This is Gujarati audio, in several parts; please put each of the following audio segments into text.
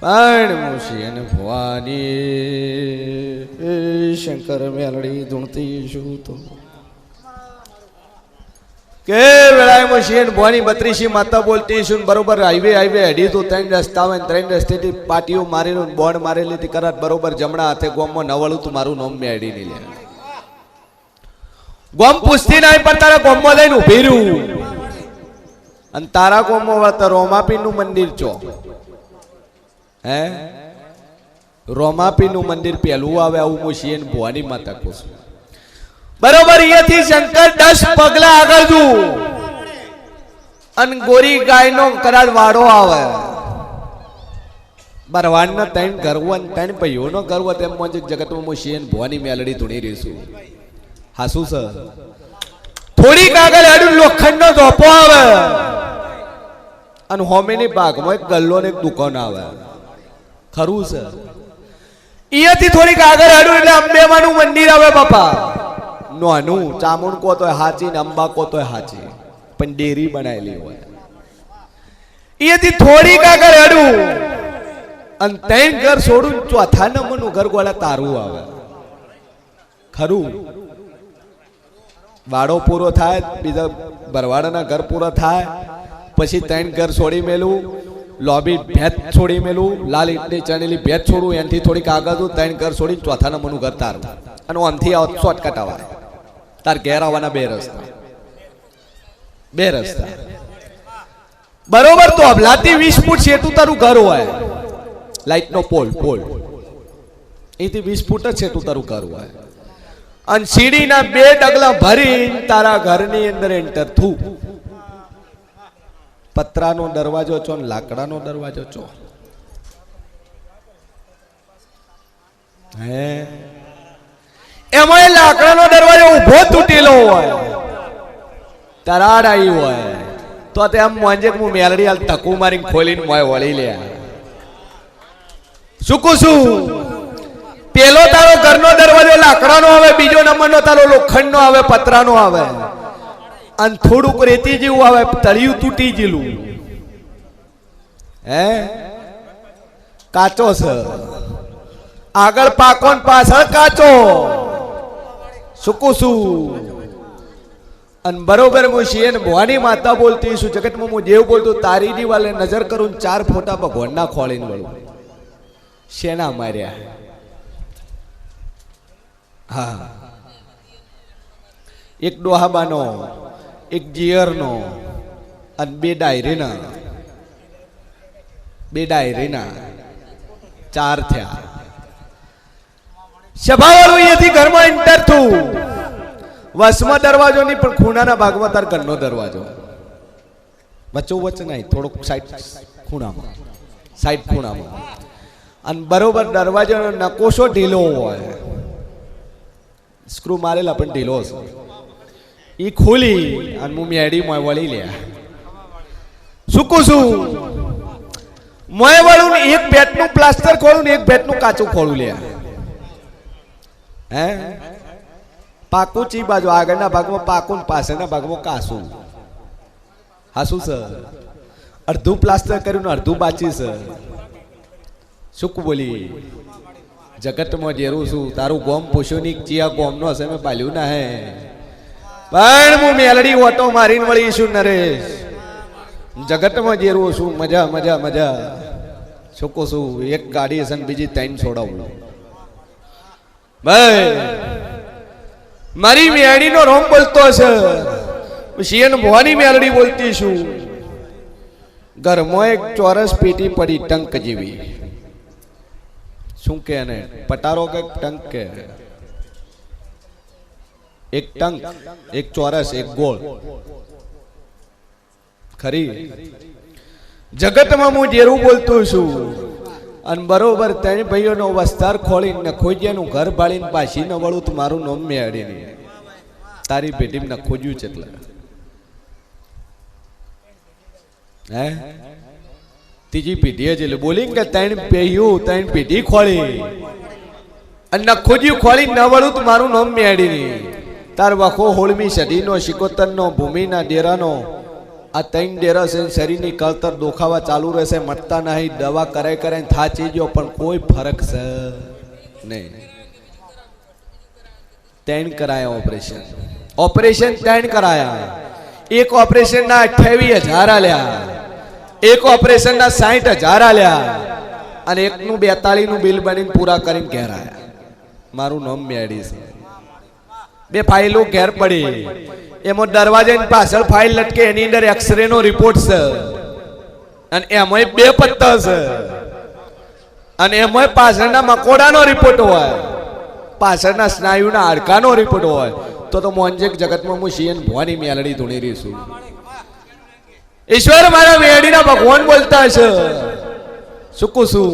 પણ મુશી અને ભવાની શંકર મેલડી ધૂણતી શું તો કે વેળાએ મુશી અને ભવાની 32 માતા બોલતી શું બરોબર હાઈવે હેડી તો 3 રસ્તા આવે 3 રસ્તેથી પાટીઓ મારેલું બોર્ડ મારેલી હતી કરાત બરોબર જમણા હાથે ગોમમાં નવળું તું મારું નામ મેળી નહીં લે ગોમ પૂછતી નહીં પણ તારા ગોમમાં લઈને ઉભી રહ્યું અને તારા ગોમમાં વળતા રોમાપીનું મંદિર ચો હે રોમાપીનું મંદિર પેલું આવે આવું મુશી અને ભવાની માતા કહું છું બરોબર અહીંયાથી શંકર 10 પગલા આગળ જુ અને ગોરી ગાયનો કરાર વાડો આવે બરવાડનો 3 ગરવો અને 3 પૈયોનો ગરવો તેમ મોજ જગતમાં મુશી અને ભવાની મેલડી ધૂણી રહીશું હાસુ સર થોડીક આગળ આડું લોખંડનો ધોપો આવે અને હોમેની બાગમાં એક ગલ્લો ને એક દુકાન આવે ખરું છે અહીંયાથી થોડીક આગળ આડું એટલે અંબેમાનું મંદિર આવે બાપા નોનું ચામુંડ કો તો હાચી ને અંબા કો તો હાચી પણ ડેરી બનાવેલી હોય અહીંયાથી થોડીક આગળ આડું અને 3 ઘર છોડું ચોથા નંબરનું ઘર ગોળા તારું આવે ખરું વાડો પૂરો થાય બીજા બરવાડાના ઘર પૂરા થાય પછી 3 ઘર છોડી મેલું લોબી ભેત છોડી મેલું લાલ ઈટની ચણેલી ભેત છોડું એનાથી થોડીક આગળ 3 ઘર છોડી ચોથા નંબરનું ઘર તારું અને આમથી શોર્ટકટ આવે તાર ઘેર આવવાના 2 રસ્તા બરોબર તો અબલાથી 20 ફૂટ છેટું તારું ઘર હોય લાઈટનો પોલ એથી 20 ફૂટ જ છેટું તારું ઘર હોય અને સીડીના 2 ડગલા ભરી તારા ઘરની અંદર એન્ટર થું પતરાનો દરવાજો છો ને લાકડાનો દરવાજો છો હે એમાં લાકડાનો દરવાજો ઉભો તૂટેલો હોય તરાડ આવી હોય તો તેમ મોંજે હું મેલડી હાલ તકુ મારીને ખોલીને મોય વળી લે શું પેલો તારો ઘરનો દરવાજો લાકડાનો આવે બીજો નંબરનો તારો લોખંડનો આવે પતરાનો આવે અને થોડુંક રેતી જેવું આવે તળિયું તૂટી ગયેલું હે કાચો છે આગળ પાકો ને પાછળ કાચો શું અને બરોબર મુશી અને ભવાની માતા બોલતી શું જગતમાં હું જેવું બોલતું તારી દિવાલે નજર કરું 4 ફોટા ભગવાનના ખોળીને વળું શેના માર્યા હા એક ડોહાબાનો એક જીયરનો અને 2 ડાયરીના 4 થયા સભાવાળું અહીંયાથી ઘરમાં એન્ટર થયું વસમાં દરવાજો નહીં પણ ખૂણાના ભાગમાં તાર ઘરનો દરવાજો વચ્ચોવચ્ચ નહીં થોડોક સાઈડ ખૂણામાં અને બરોબર દરવાજાનો નકોશો ઢીલો હોય સ્ક્રૂ મારેલા પણ ઢીલો છે એ ખોલી અને હું મેડીમાં વળી લ્યા શું મોય વાળું ને એક બેટનું પ્લાસ્ટર ખોલું ને એક બેટનું કાચું ખોલું લ્યા હે પાકું ચી બાજુ આગળના ભાગમાં પાકું ને પાછળના ભાગમાં કાસું હાસું સર અડધું પ્લાસ્ટર કર્યું ને અડધું બાચી છે શું બોલી જગતમાં જેરું છું તારું ગોમ પૂછ્યું ની ચિયા ગોમનો હશે મેં પાલ્યું ના હે પણ હું મેલડી ઓટો મારીને વળી છું નરેશ જગતમાં જેરું છું મજા શું એક ગાડી હશે ને બીજી 3 છોડાવું ભાઈ મારી મેલડીનો રોમ બોલતો છે શિયન ભવાની મેલડી બોલતી છું ઘરમાં એક ચોરસ પેટી પડી ટંક જેવી શું કે ને પટારો કે ટંક કે એક ટંક એક ચોરસ એક ગોળ ખરી જગતમાં હું જેરું બોલતો છું અને બરોબર 3 ભાઈઓનો વસ્તાર ખોલીને ખોજિયાનું ઘર ભાળીને પાછી ન વળું તો મારું નામ મેળી નહીં તારી પેટીમાં ખોજ્યું છે એટલે હે ત્રીજી પેઢી જ એટલે બોલી કે 3 પેઢી ખોળી અને ખોજ્યું ખોલી ન વળું તો મારું નામ મેળી નહીં તાર વખો હોળમી સદીનો શિકોતરનો ભૂમિના ડેરાનો આ 3 ડેરા છે શરીરની કળતર દુખાવા ચાલુ રહેશે મટતા નહીં દવા કરે કરે થાચી ગયો પણ કોઈ ફરક છે નહીં 3 કરાયા ઓપરેશન 3 કરાયા એક ઓપરેશન ના 28,000 આલ્યા એક ઓપરેશન ના 60,000 આલ્યા અને એકનું 42 નું બિલ બનીને પૂરા કરીને ઘેર આયા મારું નામ મેડી છે બે ફાઇલો ઘેર પડી એમાં દરવાજાની પાછળ ફાઇલ લટકે એની અંદર એક્સરે નો રિપોર્ટ છે અને એમાં 2 પત્તા છે અને એમાં પાછળના મકોડાનો રિપોર્ટ હોય પાછળના સ્નાયુના હાડકાનો રિપોર્ટ હોય તો મોંજેક જગતમાં હું શિયન ભવાની મેલડી ધૂણી રહી છું ઈશ્વર મારા મેડીના ભગવાન બોલતા છે શું કહું છું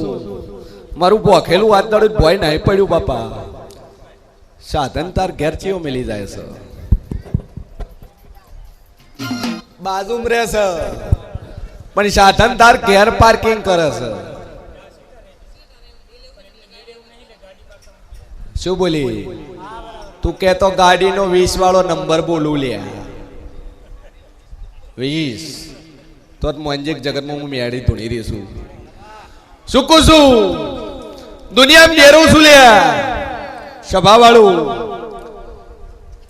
મારું ભોખેલું હાથ દડું ભોય નહીં પડ્યું બાપા સાધન તાર ઘેર ચીઓ મેલી જાય છે બાજુમાં રહે છે પણ સાધન તાર ઘેર પાર્કિંગ કરે છે શું બોલી તું કહેતો ગાડીનો 20 વાળો નંબર બોલું લે 20 તો મોંજેક જગતમાં હું મેળી ધૂણી રહી છું શું કહું છું દુનિયામાં ડેરું છું લે સભા વાળું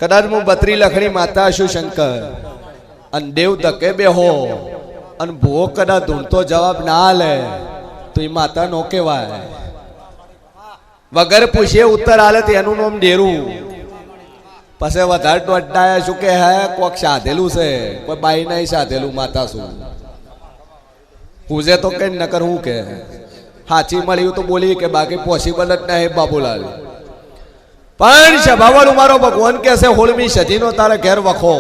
કદાચ હું 32 લખણી માતા છું શંકર અને દેવ ધકે બેહો અને ભો કદાચ ધૂણતો જવાબ ના લે તો એ માતા નો કહેવાય વગર પૂછે ઉત્તર આલે એનું નામ ડેરું પછી વધારે દોડાયા શું કે હે કોક સાધેલું છે કોઈ બાઈ નહીં સાધેલું માતા શું પૂછે તો કઈ નકર હું કે સાચી મળ્યું તો બોલી કે બાકી પોસિબલ જ નહીં બાબુલાલ પણ સભાવાળું મારો ભગવાન કે છે 16મી સદીનો તારે ઘેર વખો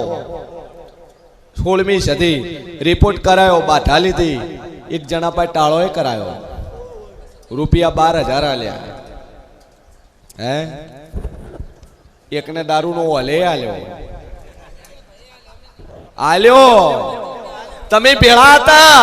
16મી સદી રિપોર્ટ કરાયો બાઠા લીધી એક જણા પાસે ટાળોય કરાયો રૂપિયા 12,000 આલ્યા હે એકને દારૂનો ઓલે આલ્યો તમે ભેળા હતા